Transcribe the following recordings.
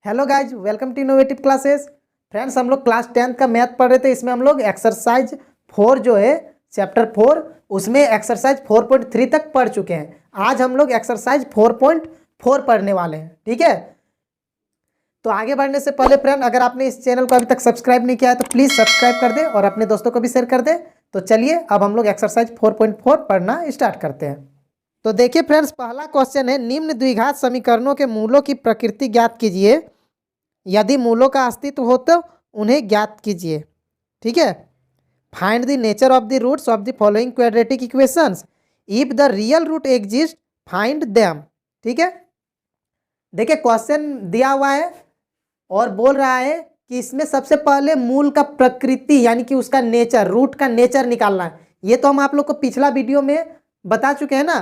Hello guys, welcome to innovative classes. Friends, हम लोग class 10th का मैथ पढ़ रहे थे। इसमें हम लोग एक्सरसाइज 4 जो है चैप्टर 4 उसमें एक्सरसाइज 4.3 तक पढ़ चुके हैं। आज हम लोग एक्सरसाइज 4.4 पढ़ने वाले हैं। ठीक है, तो आगे बढ़ने से पहले फ्रेंड, अगर आपने इस चैनल को अभी तक सब्सक्राइब नहीं किया है तो प्लीज़ सब्सक्राइब कर दे और अपने दोस्तों को भी शेयर कर दे। तो चलिए अब हम लोग एक्सरसाइज 4.4 पढ़ना स्टार्ट करते हैं। तो देखिए फ्रेंड्स, पहला क्वेश्चन है, निम्न द्विघात समीकरणों के मूलों की प्रकृति ज्ञात कीजिए। यदि मूलों का अस्तित्व हो तो उन्हें ज्ञात कीजिए। ठीक है, find the nature of the roots of the following quadratic equations. If the real root exist find them. ठीक है, देखिए क्वेश्चन दिया हुआ है और बोल रहा है कि इसमें सबसे पहले मूल का प्रकृति यानी कि उसका नेचर, रूट का नेचर निकालना है। ये तो हम आप लोग को पिछला वीडियो में बता चुके हैं ना,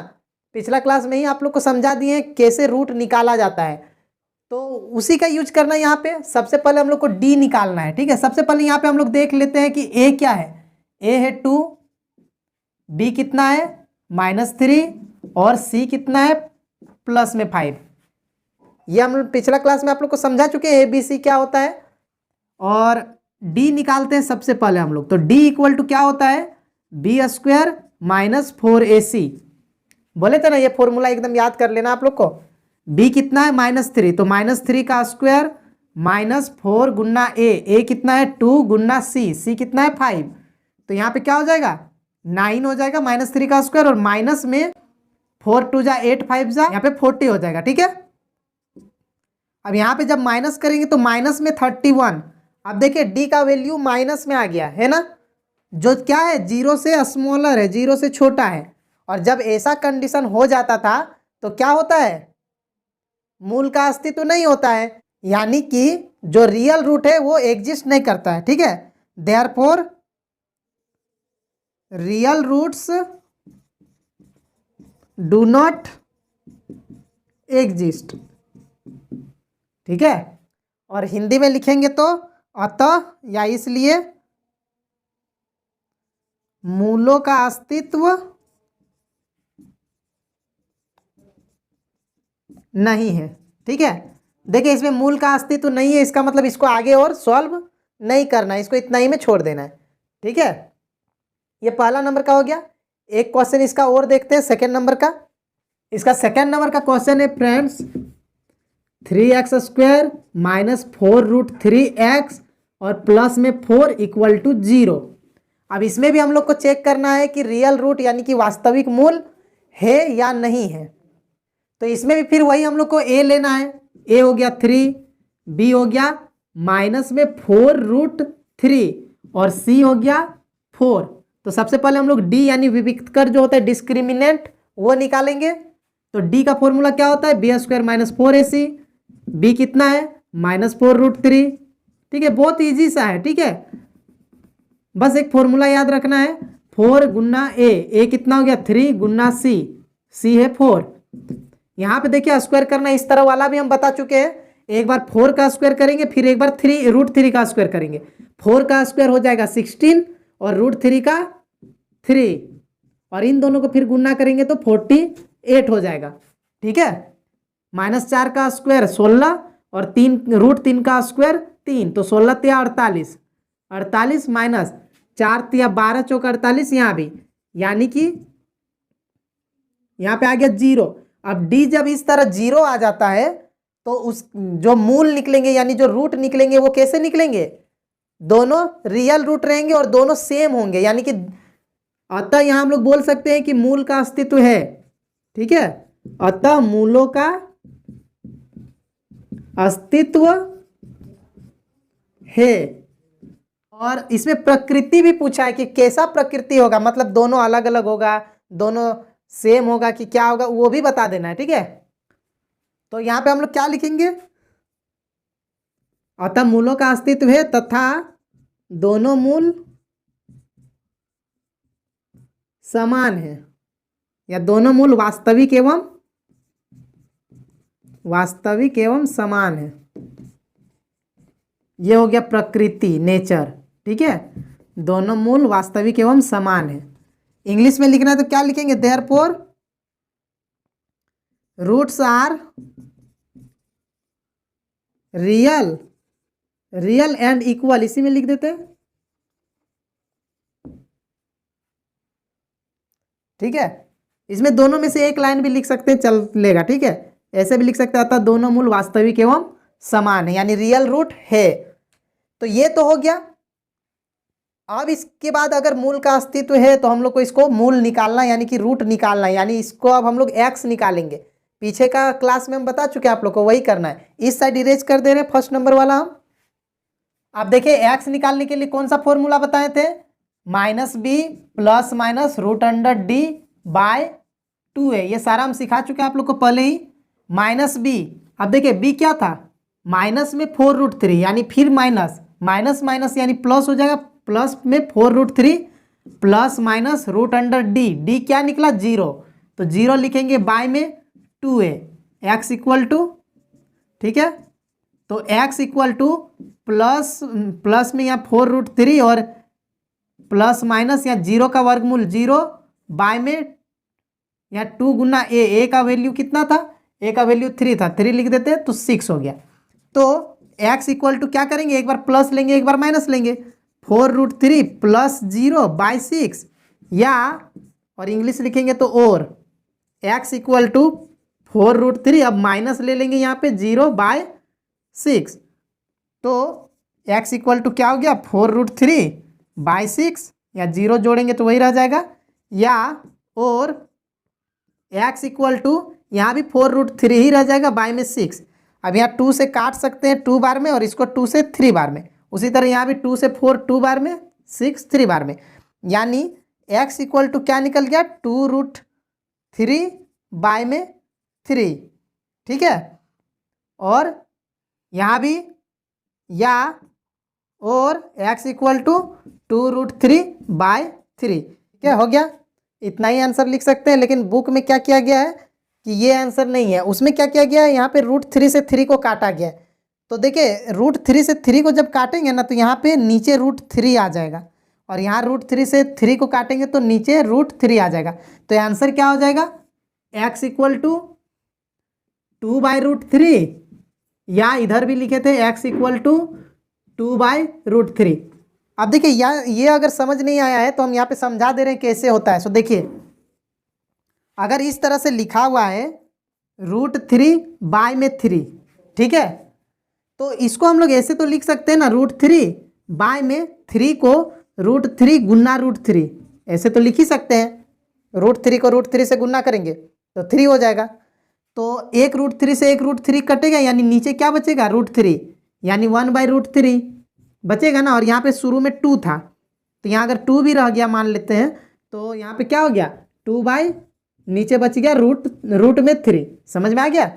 पिछला क्लास में ही आप लोग को समझा दिए कैसे रूट निकाला जाता है। तो उसी का यूज करना है यहाँ पे। सबसे पहले हम लोग को डी निकालना है। ठीक है, सबसे पहले यहाँ पे हम लोग देख लेते हैं कि ए क्या है। ए है 2, बी कितना है -3 और सी कितना है +5। ये हम लोग पिछला क्लास में आप लोग को समझा चुके हैं ए बी सी क्या होता है। और डी निकालते हैं सबसे पहले हम लोग। तो डी इक्वल टू क्या होता है, b² -4ac। बोले थे ना, ये फॉर्मूला एकदम याद कर लेना आप लोग को। b कितना है -3, तो -3 का स्क्वायर -4 गुना ए कितना है 2 गुना सी कितना है 5। तो यहाँ पे क्या हो जाएगा 9 हो जाएगा, -3 का स्क्वायर और माइनस में 4 2 जा 8 5 जा यहाँ पे 40 हो जाएगा। ठीक है, अब यहाँ पे जब माइनस करेंगे तो माइनस में 31। अब देखिए डी का वैल्यू माइनस में आ गया है ना, जो क्या है 0 से स्मॉलर है, 0 से छोटा है। और जब ऐसा कंडीशन हो जाता था तो क्या होता है, मूल का अस्तित्व नहीं होता है, यानी कि जो रियल रूट है वो एग्जिस्ट नहीं करता है। ठीक है, therefore real roots do not exist. ठीक है, और हिंदी में लिखेंगे तो अतः या इसलिए मूलों का अस्तित्व नहीं है। ठीक है, देखिए इसमें मूल का अस्तित्व नहीं है, इसका मतलब इसको आगे और सॉल्व नहीं करना है, इसको इतना ही में छोड़ देना है। ठीक है, ये पहला नंबर का हो गया। एक क्वेश्चन इसका और देखते हैं सेकंड नंबर का। इसका सेकंड नंबर का क्वेश्चन है फ्रेंड्स, 3x² -4√3x और प्लस में 4 = 0। अब इसमें भी हम लोग को चेक करना है कि रियल रूट यानी कि वास्तविक मूल है या नहीं है। तो इसमें भी फिर वही हम लोग को ए लेना है। ए हो गया 3, बी हो गया -4√3 और सी हो गया 4। तो सबसे पहले हम लोग डी यानी विविक्तकर जो होता है डिस्क्रिमिनेंट वो निकालेंगे। तो डी का फॉर्मूला क्या होता है, b² -4ac। बी कितना है -4√3। ठीक है, बहुत इजी सा है। ठीक है, बस एक फॉर्मूला याद रखना है, 4 गुना ए कितना हो गया 3 गुना सी है 4। यहाँ पे देखिए स्क्वायर करना इस तरह वाला भी हम बता चुके हैं। एक बार 4 का स्क्वायर करेंगे, फिर एक बार √3 का स्क्वायर करेंगे। 4 का स्क्वायर हो जाएगा 16 और √3 का 3, और इन दोनों को फिर गुना करेंगे तो 48 हो जाएगा। ठीक है, -4 का स्क्वायर 16 और √3 का स्क्वायर 3, तो 16 तिया 48, 48 माइनस 4 तिया 12 चौका 48 यहाँ भी, यानी कि यहाँ पे आ गया 0। अब डी जब इस तरह 0 आ जाता है तो उस जो मूल निकलेंगे यानी जो रूट निकलेंगे वो कैसे निकलेंगे, दोनों रियल रूट रहेंगे और दोनों सेम होंगे, यानी कि अतः यहाँ हम लोग बोल सकते हैं कि मूल का अस्तित्व है। ठीक है, अतः मूलों का अस्तित्व है। और इसमें प्रकृति भी पूछा है कि कैसा प्रकृति होगा, मतलब दोनों अलग अलग होगा, दोनों सेम होगा कि क्या होगा, वो भी बता देना है। ठीक है, तो यहां पे हम लोग क्या लिखेंगे, अतः मूलों का अस्तित्व है तथा दोनों मूल समान है, या दोनों मूल वास्तविक एवं समान है। ये हो गया प्रकृति, नेचर। ठीक है, दोनों मूल वास्तविक एवं समान है। इंग्लिश में लिखना है तो क्या लिखेंगे, therefore roots are real real and equal इसी में लिख देते हैं। ठीक है, इसमें दोनों में से एक लाइन भी लिख सकते हैं, चल लेगा। ठीक है, ऐसे भी लिख सकते हैं, अतः दोनों मूल वास्तविक एवं समान है, यानी रियल रूट है। तो ये तो हो गया। अब इसके बाद अगर मूल का अस्तित्व है तो हम लोग को इसको मूल निकालना यानी कि रूट निकालना है, यानी इसको अब हम लोग एक्स निकालेंगे। पीछे का क्लास में हम बता चुके हैं आप लोग को, वही करना है। इस साइड इरेज कर दे रहे हैं फर्स्ट नंबर वाला हम। आप देखिए एक्स निकालने के लिए कौन सा फॉर्मूला बताए थे, -b plus minus root under D by 2a। ये सारा हम सिखा चुके हैं आप लोग को पहले ही। -b, अब देखिए b क्या था, माइनस में 4√3 यानी फिर माइनस माइनस माइनस यानी प्लस हो जाएगा, प्लस में 4√3 plus minus root under D, D क्या निकला 0, तो 0 लिखेंगे, बाय में 2a, x इक्वल टू, ठीक है, तो x इक्वल टू प्लस में यहाँ 4√3 और प्लस माइनस यहाँ 0 का वर्गमूल 0 बाय में यहाँ 2 गुना a का वैल्यू कितना था, a का वैल्यू 3 था, 3 लिख देते हैं तो 6 हो गया। तो x इक्वल टू क्या करेंगे, एक बार प्लस लेंगे एक बार माइनस लेंगे, 4√3 प्लस 0 बाय 6, या और इंग्लिश लिखेंगे तो और x इक्वल टू 4√3, अब माइनस ले लेंगे यहाँ पे 0 बाय 6, तो x इक्वल टू क्या हो गया 4√3 बाय 6, या 0 जोड़ेंगे तो वही रह जाएगा, या और x इक्वल टू यहाँ भी 4√3 ही रह जाएगा बाय में 6। अब यहाँ 2 से काट सकते हैं 2 बार में और इसको 2 से 3 बार में, उसी तरह यहाँ भी 2 से 4 2 बार में, 6 3 बार में, यानी x इक्वल टू क्या निकल गया 2√3 बाय में 3। ठीक है, और यहाँ भी या और x इक्वल टू 2√3 बाय 3। ठीक है, हो गया, इतना ही आंसर लिख सकते हैं। लेकिन बुक में क्या किया गया है कि ये आंसर नहीं है, उसमें क्या किया गया है, यहाँ पे √3 से 3 को काटा गया है। तो देखिए √3 से 3 को जब काटेंगे ना तो यहाँ पे नीचे √3 आ जाएगा, और यहाँ √3 से 3 को काटेंगे तो नीचे √3 आ जाएगा। तो आंसर क्या हो जाएगा, x इक्वल टू 2/√3, या इधर भी लिखे थे x इक्वल टू 2/√3। अब देखिए ये अगर समझ नहीं आया है तो हम यहाँ पे समझा दे रहे हैं कैसे होता है। सो देखिए अगर इस तरह से लिखा हुआ है √3 बाय में 3, ठीक है, तो इसको हम लोग ऐसे तो लिख सकते हैं ना, √3 बाय में 3 को √3 गुना √3, ऐसे तो लिख ही सकते हैं। √3 को √3 से गुना करेंगे तो 3 हो जाएगा, तो एक √3 से एक √3 कटेगा, यानी नीचे क्या बचेगा √3, यानी 1/√3 बचेगा ना। और यहाँ पे शुरू में 2 था, तो यहाँ अगर 2 भी रह गया मान लेते हैं, तो यहाँ पे क्या हो गया 2 बाई नीचे बच गया रूट में 3। समझ में आ गया,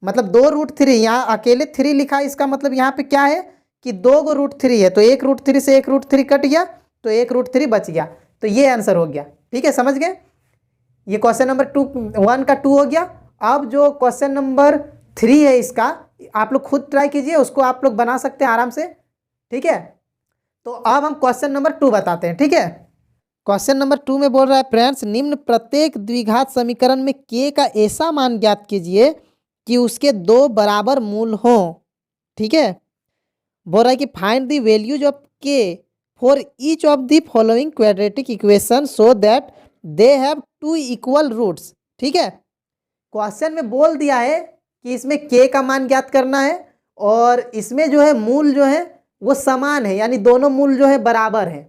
मतलब 2 √3, यहाँ अकेले 3 लिखा है, इसका मतलब यहाँ पे क्या है कि 2 गो √3 है, तो एक √3 से एक √3 कट गया तो एक √3 बच गया, तो ये आंसर हो गया। ठीक है, समझ गए, ये क्वेश्चन नंबर 1 का 2 हो गया। अब जो क्वेश्चन नंबर 3 है इसका आप लोग खुद ट्राई कीजिए, उसको आप लोग बना सकते हैं आराम से। ठीक है, तो अब हम क्वेश्चन नंबर 2 बताते हैं। ठीक है, क्वेश्चन नंबर 2 में बोल रहा है फ्रेंड्स, निम्न प्रत्येक द्विघात समीकरण में k का ऐसा मान ज्ञात कीजिए कि उसके 2 बराबर मूल हों। ठीक है, बोल रहा है कि find the values of k for each of the following quadratic equation so that they have 2 equal roots. ठीक है, क्वेश्चन में बोल दिया है कि इसमें k का मान ज्ञात करना है और इसमें जो है मूल जो है वो समान है, यानी दोनों मूल जो है बराबर है।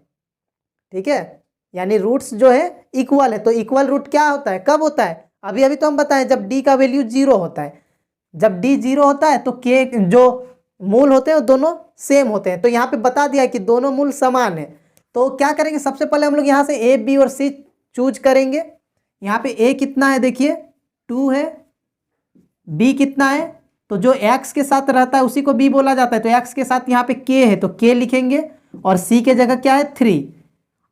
ठीक है, यानी रूट्स जो है इक्वल है। तो इक्वल रूट क्या होता है, कब होता है, अभी अभी तो हम बताएं जब d का वैल्यू 0 होता है। जब d 0 होता है तो k जो मूल होते हैं वो दोनों सेम होते हैं। तो यहाँ पे बता दिया कि दोनों मूल समान है। तो क्या करेंगे, सबसे पहले हम लोग यहाँ से a b और c चूज करेंगे। यहाँ पे a कितना है देखिए 2 है, b कितना है, तो जो x के साथ रहता है उसी को b बोला जाता है, तो x के साथ यहाँ पे k है तो k लिखेंगे, और c के जगह क्या है 3।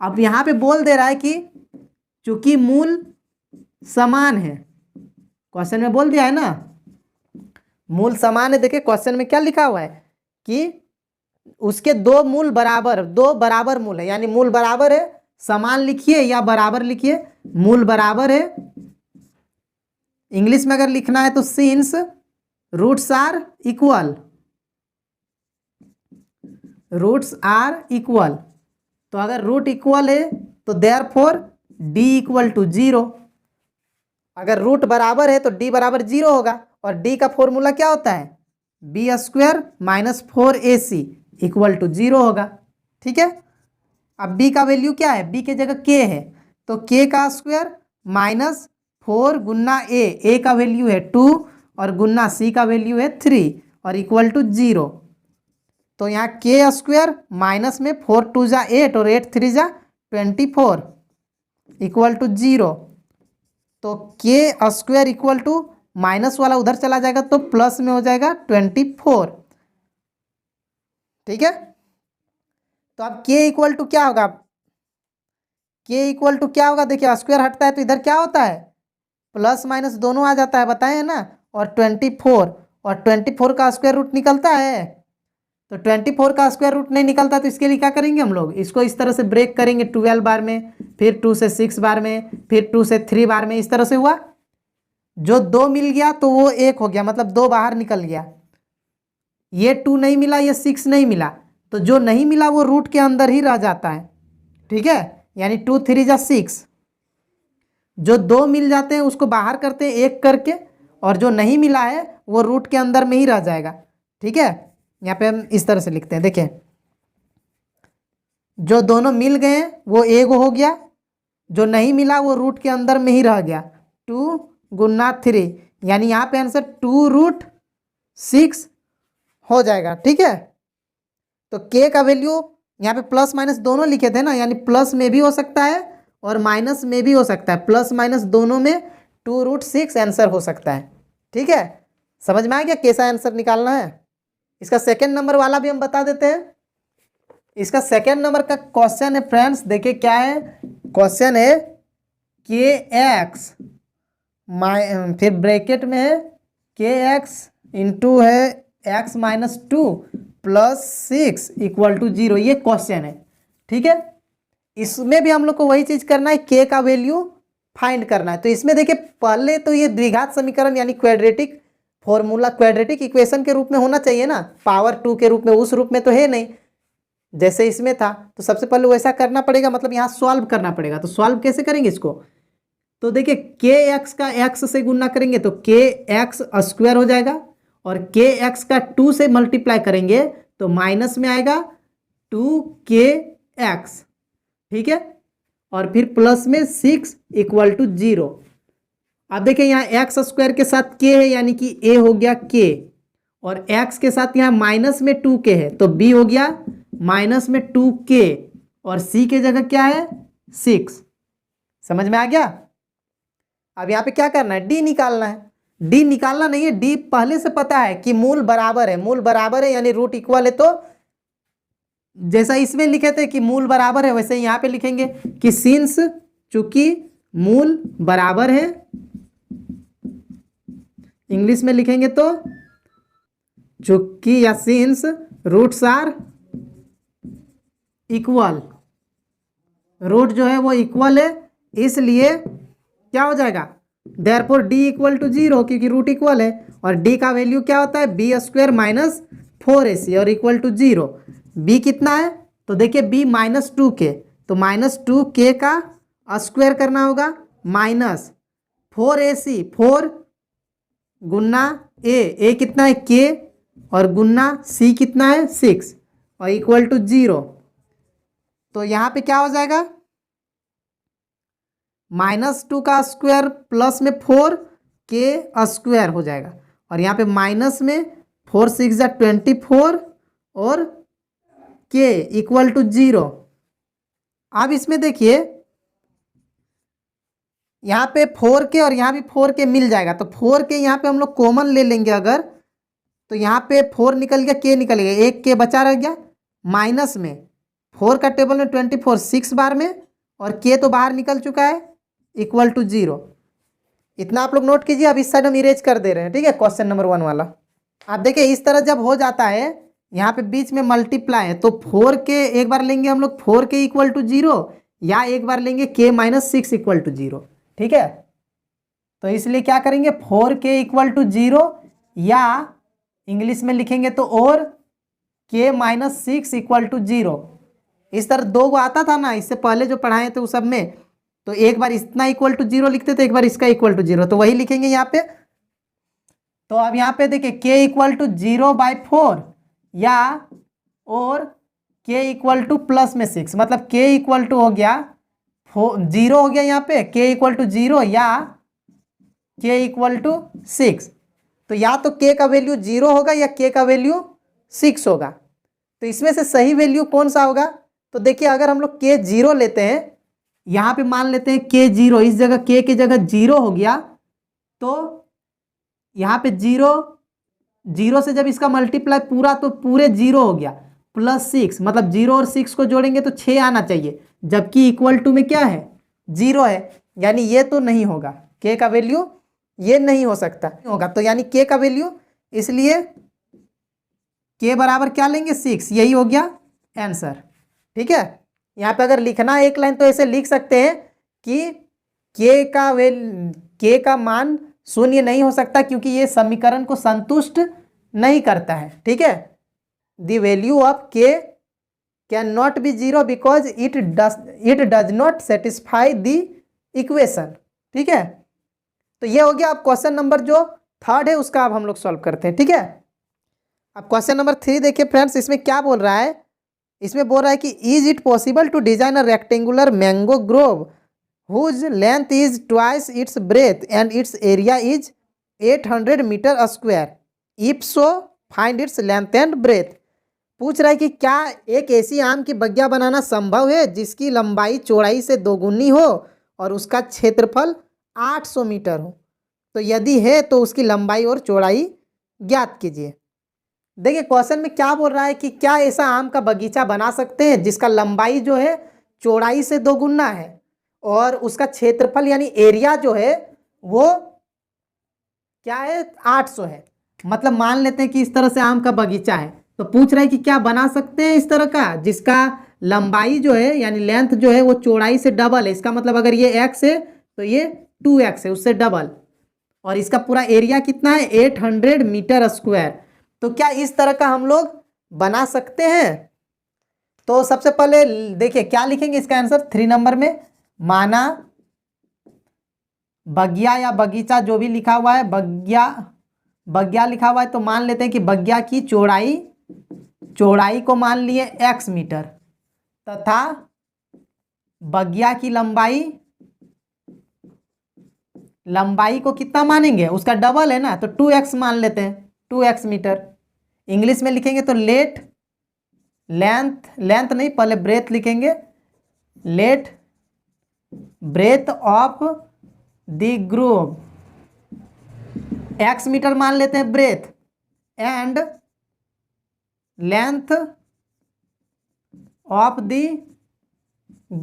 अब यहाँ पे बोल दे रहा है कि चूंकि मूल समान है, क्वेश्चन में बोल दिया है ना मूल समान है। देखिए क्वेश्चन में क्या लिखा हुआ है कि उसके 2 मूल बराबर, 2 बराबर मूल है, यानी मूल बराबर है, समान लिखिए या बराबर लिखिए, मूल बराबर है। इंग्लिश में अगर लिखना है तो since roots are equal, roots are equal. तो अगर रूट इक्वल है तो देयरफॉर डी इक्वल टू 0। अगर रूट बराबर है तो डी बराबर 0 होगा, और डी का फॉर्मूला क्या होता है, B square minus 4ac equal to 0 होगा। ठीक है, अब b का वैल्यू क्या है, b के जगह k है, तो k का स्क्वायर माइनस 4 गुन्ना a का वैल्यू है 2 और गुन्ना c का वैल्यू है 3 और इक्वल टू 0। तो यहाँ के स्क्वायर माइनस में 4 2 जा 8 और 8 3 जा 24 इक्वल टू 0। तो के स्क्वायर इक्वल टू माइनस वाला उधर चला जाएगा तो प्लस में हो जाएगा 24। ठीक है, तो अब के इक्वल टू क्या होगा, के इक्वल टू क्या होगा, देखिए स्क्वायर हटता है तो इधर क्या होता है, प्लस माइनस दोनों आ जाता है, बताए है ना। और 24 का स्क्वायर रूट निकलता है, तो 24 का स्क्वायर रूट नहीं निकलता, तो इसके लिए क्या करेंगे हम लोग, इसको इस तरह से ब्रेक करेंगे 12 बार में, फिर 2 से 6 बार में, फिर 2 से 3 बार में, इस तरह से हुआ। जो 2 मिल गया तो वो 1 हो गया, मतलब 2 बाहर निकल गया। ये 2 नहीं मिला, ये 6 नहीं मिला, तो जो नहीं मिला वो रूट के अंदर ही रह जाता है। ठीक है, यानी 2 3 जा 6। जो 2 मिल जाते हैं उसको बाहर करते हैं 1 करके, और जो नहीं मिला है वो रूट के अंदर में ही रह जाएगा। ठीक है, यहाँ पे हम इस तरह से लिखते हैं, देखें जो दोनों मिल गए वो 1 हो गया, जो नहीं मिला वो रूट के अंदर में ही रह गया, 2 गुन्ना 3, यानी यहाँ पे आंसर 2√6 हो जाएगा। ठीक है, तो के का वैल्यू यहाँ पे प्लस माइनस दोनों लिखे थे ना, यानी प्लस में भी हो सकता है और माइनस में भी हो सकता है, प्लस माइनस दोनों में 2√6 आंसर हो सकता है। ठीक है, समझ में आ गया कैसा आंसर निकालना है। इसका सेकेंड नंबर वाला भी हम बता देते हैं। इसका सेकेंड नंबर का क्वेश्चन है फ्रेंड्स, देखिए क्या है क्वेश्चन है, के एक्स फिर ब्रैकेट में है के एक्स इंटू है x minus 2 plus 6 equal to 0, ये क्वेश्चन है। ठीक है, इसमें भी हम लोग को वही चीज़ करना है, के का वैल्यू फाइंड करना है। तो इसमें देखिए पहले तो ये द्विघात समीकरण यानी क्वाड्रेटिक फॉर्मूला, क्वाड्रेटिक इक्वेशन के रूप में होना चाहिए ना, पावर 2 के रूप में, उस रूप में तो है नहीं जैसे इसमें था। तो सबसे पहले वैसा करना पड़ेगा, मतलब यहाँ सॉल्व करना पड़ेगा। तो सॉल्व कैसे करेंगे इसको, तो देखिए के एक्स का एक्स से गुना करेंगे तो के एक्स स्क्वायर हो जाएगा, और के एक्स का 2 से मल्टीप्लाई करेंगे तो माइनस में आएगा 2k एक्स। ठीक है, और फिर प्लस में 6 इक्वल टू 0। अब देखिए यहाँ एक्स स्क्वायर के साथ k है, यानी कि a हो गया k, और x के साथ यहाँ माइनस में 2k है तो b हो गया माइनस में 2k, और c के जगह क्या है 6। समझ में आ गया। अब यहाँ पे क्या करना है, d निकालना है। d निकालना नहीं है, d पहले से पता है कि मूल बराबर है, मूल बराबर है यानी रूट इक्वल है। तो जैसा इसमें लिखे थे कि मूल बराबर है, वैसे यहाँ पे लिखेंगे कि सिंस चूंकि मूल बराबर है, इंग्लिश में लिखेंगे तो चूंकि या since roots are equal, root जो है वो इक्वल है, इसलिए क्या हो जाएगा, देयरफॉर डी इक्वल टू 0, क्योंकि रूट इक्वल है। और डी का वैल्यू क्या होता है, बी स्क्वायर माइनस 4ac और इक्वल टू 0। बी कितना है, तो देखिए बी माइनस 2k, तो माइनस 2k का स्क्वायर करना होगा, माइनस 4ac, 4 गुन्ना a कितना है k, और गुन्ना c कितना है 6 और इक्वल टू 0। तो यहाँ पे क्या हो जाएगा, -2 का स्क्वायर प्लस में 4k स्क्वायर हो जाएगा, और यहाँ पे माइनस में 4 6 जा 24 और k इक्वल टू 0। अब इसमें देखिए यहाँ पे 4k और यहाँ भी 4k मिल जाएगा, तो 4k यहाँ पे हम लोग कॉमन ले लेंगे अगर, तो यहाँ पे 4 निकल गया, k निकल गया, एक k बचा रह गया, माइनस में 4 का टेबल में 24 6 बार में, और k तो बाहर निकल चुका है, इक्वल टू 0। इतना आप लोग नोट कीजिए। अब इस साइड हम इरेज कर दे रहे हैं। ठीक है, क्वेश्चन नंबर 1 वाला। आप देखिए इस तरह जब हो जाता है, यहाँ पे बीच में मल्टीप्लाई है, तो 4k एक बार लेंगे हम लोग 4k इक्वल टू 0, या एक बार लेंगे k माइनस 6 इक्वल टू 0। ठीक है, तो इसलिए क्या करेंगे 4k इक्वल टू 0, या इंग्लिश में लिखेंगे तो और k-6 इक्वल टू 0। इस तरह दो को आता था ना, इससे पहले जो पढ़ाए थे उस सब में, तो एक बार इतना इक्वल टू 0 लिखते थे, एक बार इसका इक्वल टू 0, तो वही लिखेंगे यहाँ पे। तो अब यहाँ पे देखिए k इक्वल टू 0/4 या और k इक्वल टू प्लस में 6, मतलब k इक्वल टू हो गया 0 हो गया यहाँ पे, k इक्वल टू 0 या k इक्वल टू 6। तो या तो k का वैल्यू 0 होगा या k का वैल्यू 6 होगा। तो इसमें से सही वैल्यू कौन सा होगा? तो देखिए अगर हम लोग k 0 लेते हैं, यहाँ पे मान लेते हैं k 0, इस जगह k की जगह 0 हो गया, तो यहाँ पे 0 से जब इसका मल्टीप्लाई पूरा तो पूरे 0 हो गया, प्लस 6, मतलब 0 और 6 को जोड़ेंगे तो 6 आना चाहिए, जबकि इक्वल टू में क्या है 0 है, यानी ये तो नहीं होगा, k का वैल्यू ये नहीं हो सकता होगा। तो यानी k का वैल्यू, इसलिए k बराबर क्या लेंगे 6, यही हो गया आंसर। ठीक है, यहाँ पे अगर लिखना एक लाइन तो ऐसे लिख सकते हैं कि k का मान शून्य नहीं हो सकता, क्योंकि ये समीकरण को संतुष्ट नहीं करता है। ठीक है, the value of k can not be 0 because it does not satisfy the equation. ठीक है, तो ये हो गया। अब क्वेश्चन नंबर जो 3 है उसका अब हम लोग सॉल्व करते हैं। ठीक है, अब क्वेश्चन नंबर 3 देखिए फ्रेंड्स, इसमें क्या बोल रहा है? इसमें बोल रहा है कि is it possible to design a rectangular mango grove whose length is twice its breadth and its area is 800 metre square, if so find its length and breadth। पूछ रहा है कि क्या एक ऐसी आम की बगिया बनाना संभव है जिसकी लंबाई चौड़ाई से दोगुनी हो और उसका क्षेत्रफल 800 मीटर हो। तो यदि है तो उसकी लंबाई और चौड़ाई ज्ञात कीजिए। देखिए क्वेश्चन में क्या बोल रहा है कि क्या ऐसा आम का बगीचा बना सकते हैं जिसका लंबाई जो है चौड़ाई से दोगुना है और उसका क्षेत्रफल यानी एरिया जो है वो क्या है 800 है। मतलब मान लेते हैं कि इस तरह से आम का बगीचा है, तो पूछ रहा है कि क्या बना सकते हैं इस तरह का जिसका लंबाई जो है यानी लेंथ जो है वो चौड़ाई से डबल है। इसका मतलब अगर ये x है तो ये 2x है, उससे डबल, और इसका पूरा एरिया कितना है 800 मीटर स्क्वायर। तो क्या इस तरह का हम लोग बना सकते हैं? तो सबसे पहले देखिए क्या लिखेंगे इसका आंसर 3 नंबर में। माना बगिया या बगीचा जो भी लिखा हुआ है, बगिया लिखा हुआ है, तो मान लेते हैं कि बगिया की चौड़ाई को मान लिए x मीटर तथा बगिया की लंबाई को कितना मानेंगे, उसका डबल है ना, तो 2x मान लेते हैं, 2x मीटर। इंग्लिश में लिखेंगे तो लेंथ नहीं, पहले ब्रेथ लिखेंगे, let breadth of the grove, x metre मान लेते हैं breadth, and length of the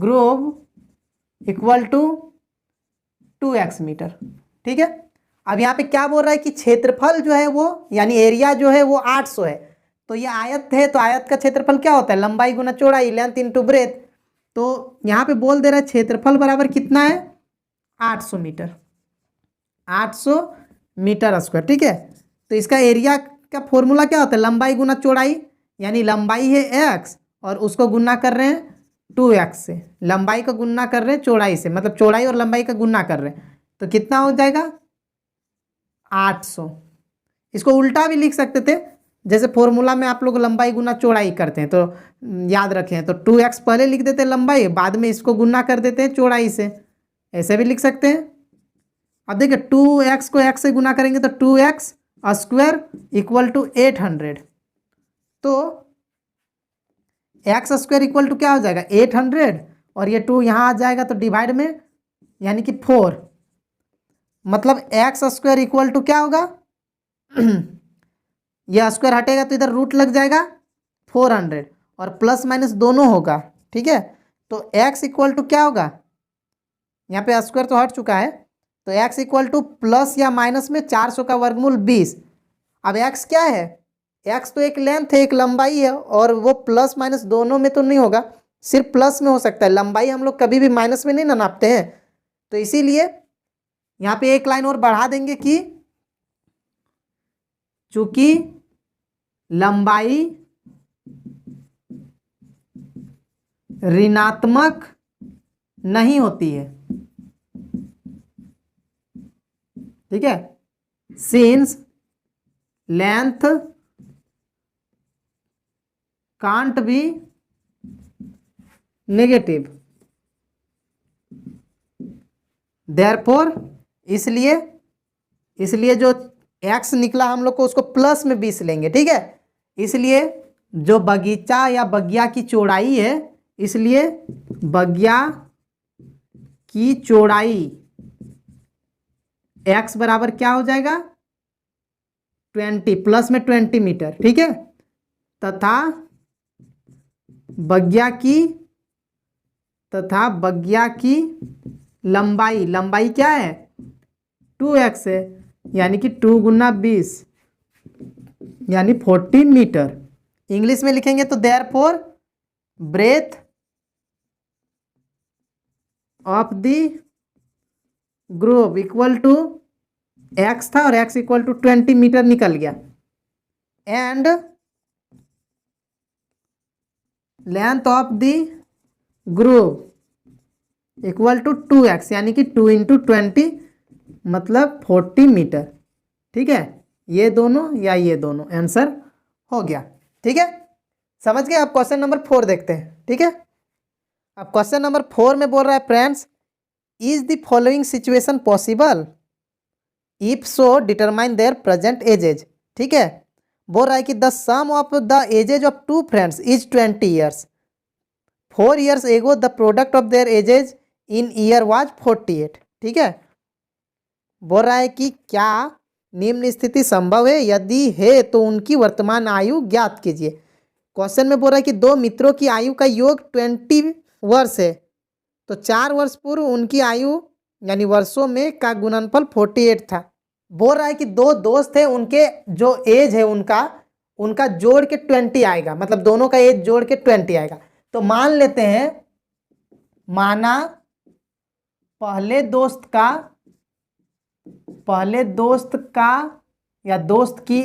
grove equal to 2x metre. ठीक है, अब यहाँ पे क्या बोल रहा है कि क्षेत्रफल जो है वो यानी एरिया जो है वो 800 है। तो ये आयत है, तो आयत का क्षेत्रफल क्या होता है, लंबाई गुना चौड़ाई, लेंथ इनटू ब्रेथ। तो यहाँ पे बोल दे रहा है क्षेत्रफल बराबर कितना है 800 मीटर, 800 मीटर स्क्वायर। ठीक है, तो इसका एरिया का फॉर्मूला क्या होता है, लंबाई गुना चौड़ाई, यानी लंबाई है x और उसको गुना कर रहे हैं 2x से, लंबाई का गुना कर रहे हैं चौड़ाई से, मतलब चौड़ाई और लंबाई का गुना कर रहे हैं, तो कितना हो जाएगा 800। इसको उल्टा भी लिख सकते थे, जैसे फॉर्मूला में आप लोग लंबाई गुना चौड़ाई करते हैं, तो याद रखें, तो 2x पहले लिख देते हैं लंबाई, बाद में इसको गुना कर देते हैं चौड़ाई से, ऐसे भी लिख सकते हैं। अब देखिए 2x को x से गुना करेंगे तो 2x स्क्वायर इक्वल टू 800, तो x स्क्वायर इक्वल टू क्या हो जाएगा 800, और ये 2 यहाँ आ जाएगा तो डिवाइड में यानी कि 4, मतलब x स्क्वायर इक्वल टू क्या होगा यह स्क्वायर हटेगा तो इधर रूट लग जाएगा 400 और प्लस माइनस दोनों होगा। ठीक है, तो x इक्वल टू क्या होगा, यहाँ पे स्क्वायर तो हट चुका है, तो x इक्वल टू प्लस या माइनस में 400 का वर्गमूल 20। अब x क्या है, x तो एक लेंथ है, एक लंबाई है, और वो प्लस माइनस दोनों में तो नहीं होगा, सिर्फ प्लस में हो सकता है, लंबाई हम लोग कभी भी माइनस में नहीं ना नापते हैं। तो इसीलिए यहाँ पे एक लाइन और बढ़ा देंगे कि चूंकि लंबाई ऋणात्मक नहीं होती है, ठीक है, since length can't be negative, therefore इसलिए जो x निकला हम लोग को उसको प्लस में 20 लेंगे, ठीक है। इसलिए जो बगीचा या बगिया की चौड़ाई है, इसलिए बगिया की चौड़ाई x बराबर क्या हो जाएगा 20 प्लस में 20 मीटर, ठीक है, तथा बगिया की लंबाई क्या है 2x है, यानी कि 2 गुना 20 यानी 40 मीटर। इंग्लिश में लिखेंगे तो therefore breadth of the grove equal to x था और x इक्वल टू 20 मीटर निकल गया, and length of the grove equal to 2x यानी कि 2 इंटू 20 मतलब 40 मीटर, ठीक है। ये दोनों या ये दोनों आंसर हो गया, ठीक है, समझ गए। अब क्वेश्चन नंबर 4 देखते हैं, ठीक है। अब क्वेश्चन नंबर 4 में बोल रहा है friends, is the following situation possible, if so determine their present ages, ठीक है। बोल रहा है कि the sum of the ages of two friends is 20 years, 4 years ago the product of their ages in year was 48, ठीक है। बोल रहा है कि क्या निम्न स्थिति संभव है, यदि है तो उनकी वर्तमान आयु ज्ञात कीजिए। क्वेश्चन में बोल रहा है कि दो मित्रों की आयु का योग 20 वर्ष है, तो 4 वर्ष पूर्व उनकी आयु यानी वर्षों में का गुणनफल 48 था। बोल रहा है कि दो दोस्त है, उनके जो एज है उनका जोड़ के 20 आएगा, मतलब दोनों का एज जोड़ के 20 आएगा। तो मान लेते हैं, माना पहले दोस्त का या दोस्त की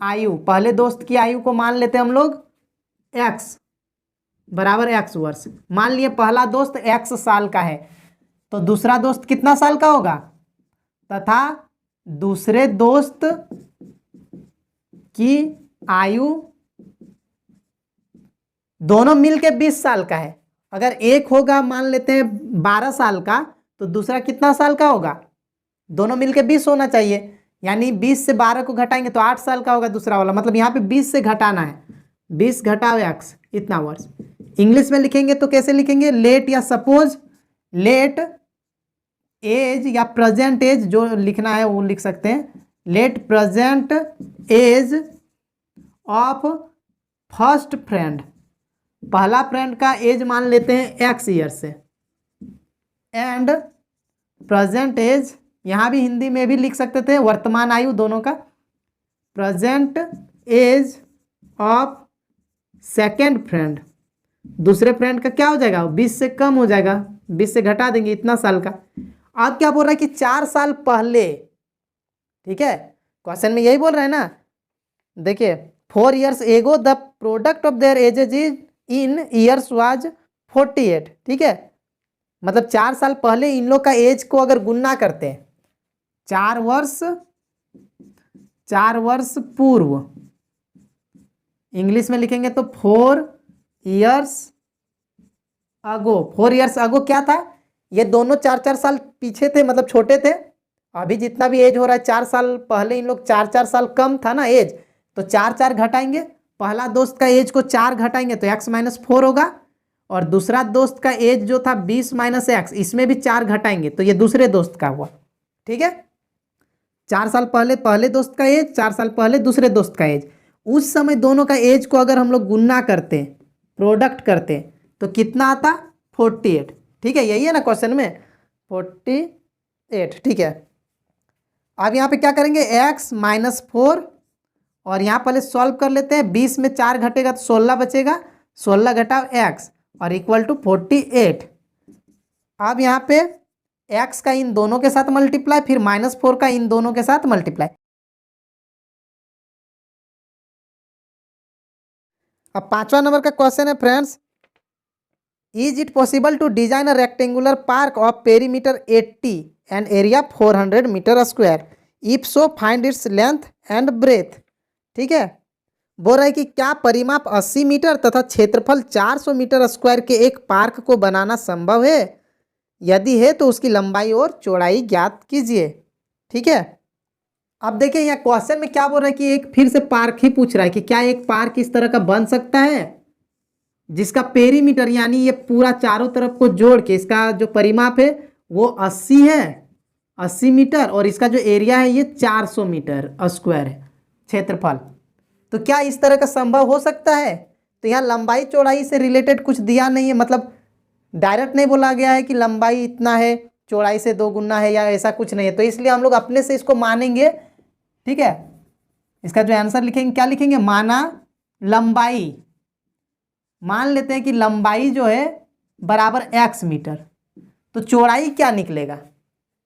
आयु, पहले दोस्त की आयु को मान लेते हैं हम लोग x बराबर x वर्ष। मान लिए पहला दोस्त x साल का है, तो दूसरा दोस्त कितना साल का होगा, तथा दूसरे दोस्त की आयु दोनों मिलके 20 साल का है। अगर एक होगा मान लेते हैं 12 साल का, तो दूसरा कितना साल का होगा, दोनों मिलके 20 होना चाहिए, यानी 20 से 12 को घटाएंगे तो 8 साल का होगा दूसरा वाला, मतलब यहाँ पे 20 से घटाना है, 20 घटाओ x इतना वर्ष। इंग्लिश में लिखेंगे तो कैसे लिखेंगे, लेट या सपोज, लेट एज या प्रेजेंट एज जो लिखना है वो लिख सकते हैं, let present age of first friend, पहला फ्रेंड का एज मान लेते हैं x ईयर से, एंड प्रेजेंट एज यहाँ भी हिंदी में भी लिख सकते थे वर्तमान आयु दोनों का, present age of second friend, दूसरे फ्रेंड का क्या हो जाएगा 20 से कम हो जाएगा, 20 से घटा देंगे इतना साल का। अब क्या बोल रहा है कि 4 साल पहले, ठीक है, क्वेश्चन में यही बोल रहा है ना, देखिए 4 years ago the product of their edges is in years was 48, ठीक है, मतलब 4 साल पहले इन लोग का एज को अगर गुणना करते हैं, 4 वर्ष पूर्व, इंग्लिश में लिखेंगे तो 4 years अगो, 4 years अगो क्या था, ये दोनों 4-4 साल पीछे थे, मतलब छोटे थे। अभी जितना भी एज हो रहा है 4 साल पहले इन लोग 4-4 साल कम था ना एज, तो 4-4 घटाएंगे, पहला दोस्त का एज को 4 घटाएंगे तो x-4 होगा, और दूसरा दोस्त का एज जो था 20 - x, इसमें भी 4 घटाएंगे तो ये दूसरे दोस्त का हुआ, ठीक है। 4 साल पहले दोस्त का एज, 4 साल पहले दूसरे दोस्त का एज, उस समय दोनों का एज को अगर हम लोग गुणना करते, प्रोडक्ट करते, तो कितना आता 48, ठीक है, यही है ना क्वेश्चन में 48, ठीक है। अब यहाँ पे क्या करेंगे x-4, और यहाँ पहले सॉल्व कर लेते हैं, 20 में 4 घटेगा तो 16 बचेगा, 16 घटाओ x और इक्वल टू 48। अब यहाँ पे x का इन दोनों के साथ मल्टीप्लाई, फिर -4 का इन दोनों के साथ मल्टीप्लाई, अब 5वां नंबर का क्वेश्चन है friends, is it possible to design a rectangular park of perimeter 80 and area 400 metre square, if so find its length and breadth. ठीक है, बोल रहा है कि क्या परिमाप 80 मीटर तथा क्षेत्रफल 400 मीटर स्क्वायर के एक पार्क को बनाना संभव है, यदि है तो उसकी लंबाई और चौड़ाई ज्ञात कीजिए। ठीक है, अब देखिए यहाँ क्वेश्चन में क्या बोल रहा है कि एक फिर से पार्क ही पूछ रहा है कि क्या एक पार्क इस तरह का बन सकता है जिसका पेरीमीटर यानी ये पूरा चारों तरफ को जोड़ के इसका जो परिमाप है वो 80 है, 80 मीटर, और इसका जो एरिया है ये 400 मीटर स्क्वायर है क्षेत्रफल। तो क्या इस तरह का संभव हो सकता है? तो यहाँ लंबाई चौड़ाई से रिलेटेड कुछ दिया नहीं है, मतलब डायरेक्ट नहीं बोला गया है कि लंबाई इतना है चौड़ाई से 2 गुना है या ऐसा कुछ नहीं है, तो इसलिए हम लोग अपने से इसको मानेंगे। ठीक है, इसका जो आंसर लिखेंगे क्या लिखेंगे, माना लंबाई, मान लेते हैं कि लंबाई जो है बराबर x मीटर, तो चौड़ाई क्या निकलेगा।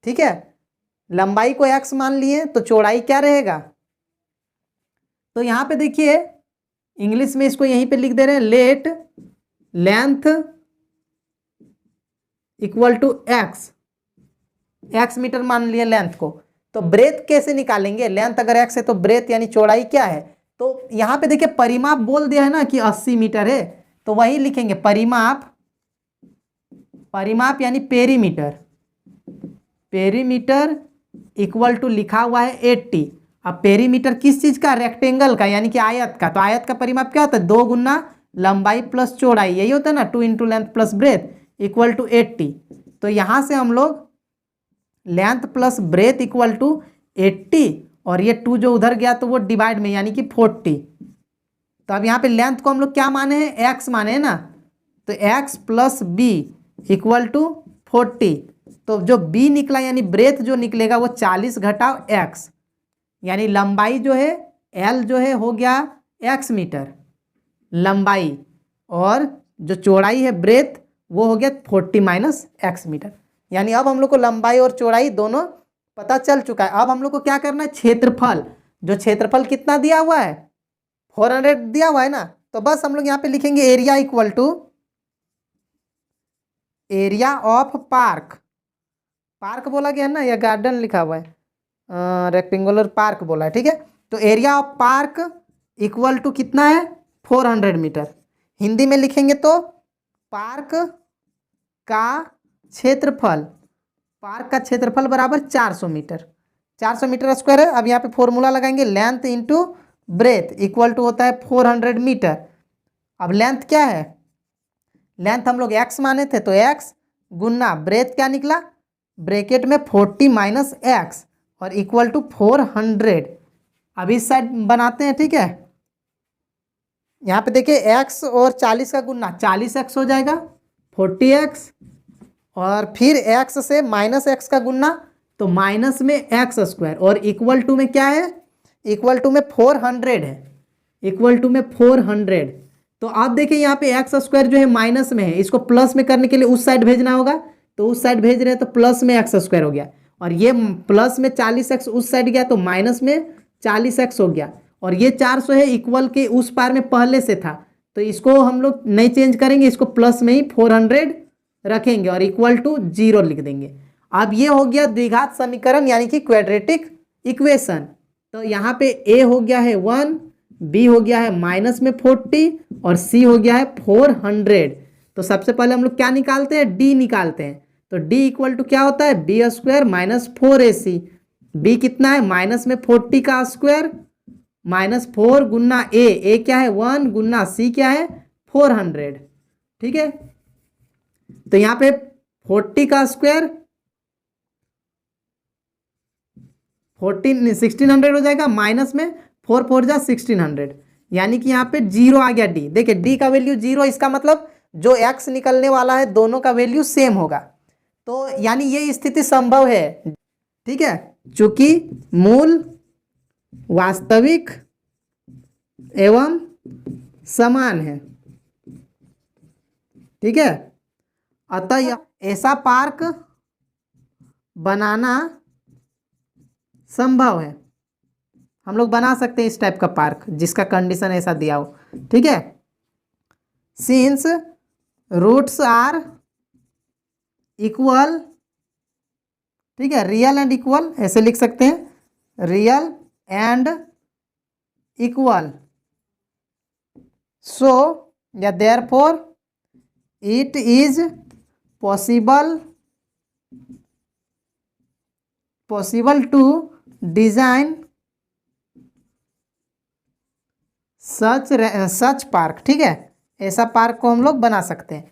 ठीक है, लंबाई को x मान लिए तो चौड़ाई क्या रहेगा, तो यहाँ पे देखिए इंग्लिश में इसको यहीं पे लिख दे रहे हैं, let length equal to x metre मान लिए लेंथ को। तो ब्रेथ कैसे निकालेंगे, लेंथ अगर x है तो ब्रेथ यानी चौड़ाई क्या है, तो यहाँ पे देखिए परिमाप बोल दिया है ना कि 80 मीटर है, तो वही लिखेंगे परिमाप, परिमाप यानी पेरीमीटर, पेरीमीटर इक्वल टू लिखा हुआ है 80। अब पेरीमीटर किस चीज का, रेक्टेंगल का यानी कि आयत का, तो आयत का परिमाप क्या होता है, 2 गुना लंबाई प्लस चौड़ाई, यही होता है ना, 2 into length plus breadth equal to 80। तो यहाँ से हम लोग length plus breadth equal to 80, और ये 2 जो उधर गया तो वो डिवाइड में यानी कि 40। तो अब यहाँ पे लेंथ को हम लोग क्या माने हैं, x माने हैं ना, तो x plus B equal to 40। तो जो b निकला यानी ब्रेथ जो निकलेगा वो 40 घटाव x, यानी लंबाई जो है l जो है हो गया x मीटर लंबाई, और जो चौड़ाई है ब्रेथ वो हो गया 40 माइनस x मीटर। यानी अब हम लोग को लंबाई और चौड़ाई दोनों पता चल चुका है। अब हम लोग को क्या करना है, क्षेत्रफल, जो क्षेत्रफल कितना दिया हुआ है 400 दिया हुआ है ना, तो बस हम लोग यहाँ पे लिखेंगे area equal to area of park, park बोला गया है ना या गार्डन लिखा हुआ है, रेक्टेंगुलर पार्क बोला है। ठीक है, तो area of park equal to कितना है 400 मीटर, हिंदी में लिखेंगे तो पार्क का क्षेत्रफल, पार्क का क्षेत्रफल बराबर 400 मीटर, 400 मीटर स्क्वायर है। अब यहाँ पे फॉर्मूला लगाएंगे, length into breadth equal to होता है 400 मीटर। अब लेंथ क्या है, लेंथ हम लोग x माने थे तो x गुना ब्रेथ क्या निकला, ब्रैकेट में 40 माइनस एक्स और इक्वल टू 400। अब इस साइड बनाते हैं। ठीक है, यहाँ पे देखिए x और 40 का गुना 40x हो जाएगा 40x, और फिर x से माइनस x का गुना तो माइनस में x स्क्वायर, और इक्वल टू में क्या है, इक्वल टू में 400 है, इक्वल टू में 400। तो आप देखिए यहाँ पे एक्स स्क्वायर जो है माइनस में है, इसको प्लस में करने के लिए उस साइड भेजना होगा, तो उस साइड भेज रहे हैं तो प्लस में एक्स स्क्वायर हो गया, और ये प्लस में 40x उस साइड गया तो माइनस में 40x हो गया, और ये 400 है इक्वल के उस पार में पहले से था, तो इसको हम लोग नहीं चेंज करेंगे, इसको प्लस में ही 400 रखेंगे और इक्वल टू 0 लिख देंगे। अब ये हो गया द्विघात समीकरण यानी कि क्वाड्रेटिक इक्वेशन। तो यहाँ पे a हो गया है 1, b हो गया है माइनस में 40 और c हो गया है 400। तो सबसे पहले हम लोग क्या निकालते हैं, d निकालते हैं। तो d इक्वल टू क्या होता है, B square minus 4ac, b कितना है माइनस में 40 का स्क्वायर माइनस 4 गुना a क्या है 1 गुना c क्या है 400। ठीक है, तो यहाँ पे 40 का स्क्वायर 1600 हो जाएगा, माइनस में 4 4 जा 1600, यानी कि यहाँ पे 0 आ गया d। देखिए d का वैल्यू 0, इसका मतलब जो x निकलने वाला है दोनों का वैल्यू सेम होगा, तो यानी ये स्थिति संभव है। ठीक है, चूंकि मूल वास्तविक एवं समान है। ठीक है, अतः ऐसा पार्क बनाना संभव है, हम लोग बना सकते हैं इस टाइप का पार्क जिसका कंडीशन ऐसा दिया हो। ठीक है, सिंस रूट्स आर इक्वल, ठीक है, रियल एंड इक्वल ऐसे लिख सकते हैं, रियल एंड इक्वल, सो या therefore it is possible to design such park, ठीक है, ऐसा पार्क को हम लोग बना सकते हैं।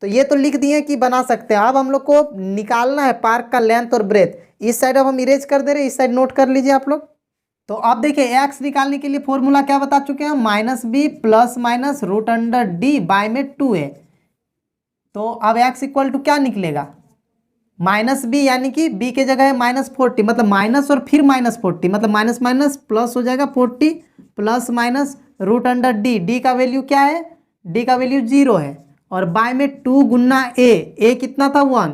तो ये तो लिख दिए कि बना सकते हैं। अब हम लोग को निकालना है पार्क का लेंथ और ब्रेथ। इस साइड अब हम इरेज कर दे रहे हैं, इस साइड नोट कर लीजिए आप लोग। तो अब देखिए एक्स निकालने के लिए फॉर्मूला क्या बता चुके हैं, -b plus minus root under D by में 2a। तो अब एक्स इक्वल टू क्या निकलेगा, -b, यानी कि b के जगह है -40, मतलब माइनस और फिर -40, मतलब माइनस माइनस प्लस हो जाएगा 40 plus minus root under D का वैल्यू क्या है, डी का वैल्यू 0 है, और बाय में 2 गुना ए कितना था 1,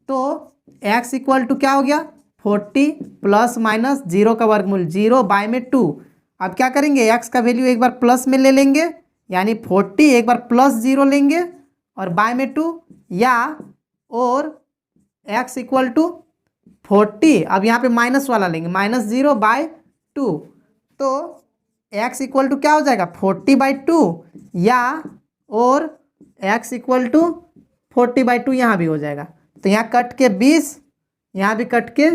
तो x इक्वल टू क्या हो गया 40 प्लस माइनस 0 का वर्गमूल 0 बाय में 2। अब क्या करेंगे, x का वैल्यू एक बार प्लस में ले लेंगे, यानी 40 एक बार प्लस 0 लेंगे और बाय में 2, या और x इक्वल टू 40, अब यहाँ पे माइनस वाला लेंगे, -0 बाय 2, तो x इक्वल टू क्या हो जाएगा 40/2, या और x इक्वल टू 40/2 यहाँ भी हो जाएगा। तो यहाँ कट के 20, यहाँ भी कट के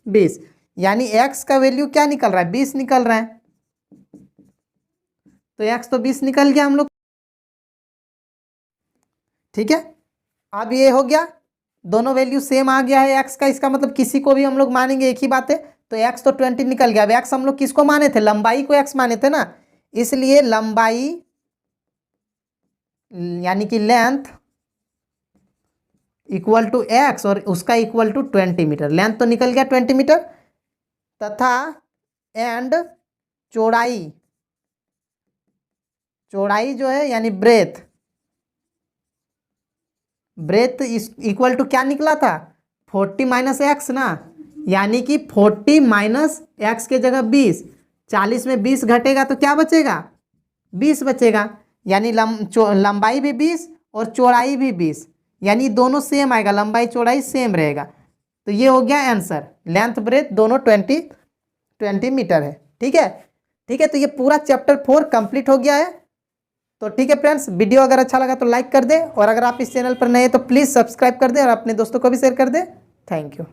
20, यानी x का वैल्यू क्या निकल रहा है 20 निकल रहा है। तो x तो 20 निकल गया हम लोग, ठीक है। अब ये हो गया, दोनों वैल्यू सेम आ गया है x का, इसका मतलब किसी को भी हम लोग मानेंगे एक ही बात है। तो x तो 20 निकल गया। अब x हम लोग किसको माने थे, लंबाई को x माने थे ना, इसलिए लंबाई यानी कि लेंथ इक्वल टू x और उसका इक्वल टू 20 मीटर, लेंथ तो निकल गया 20 मीटर, तथा एंड चौड़ाई जो है यानी ब्रेथ इक्वल टू क्या निकला था 40 माइनस एक्स ना, यानी कि 40 माइनस एक्स के जगह 20, 40 में 20 घटेगा तो क्या बचेगा 20 बचेगा, यानी लंबाई भी 20 और चौड़ाई भी 20, यानी दोनों सेम आएगा, लंबाई चौड़ाई सेम रहेगा। तो ये हो गया आंसर, लेंथ ब्रेथ दोनों 20 मीटर है, ठीक है। ठीक है, तो ये पूरा चैप्टर 4 कंप्लीट हो गया है। तो ठीक है फ्रेंड्स, वीडियो अगर अच्छा लगा तो लाइक कर दे, और अगर आप इस चैनल पर नए हैं तो प्लीज़ सब्सक्राइब कर दे और अपने दोस्तों को भी शेयर कर दे। Thank you.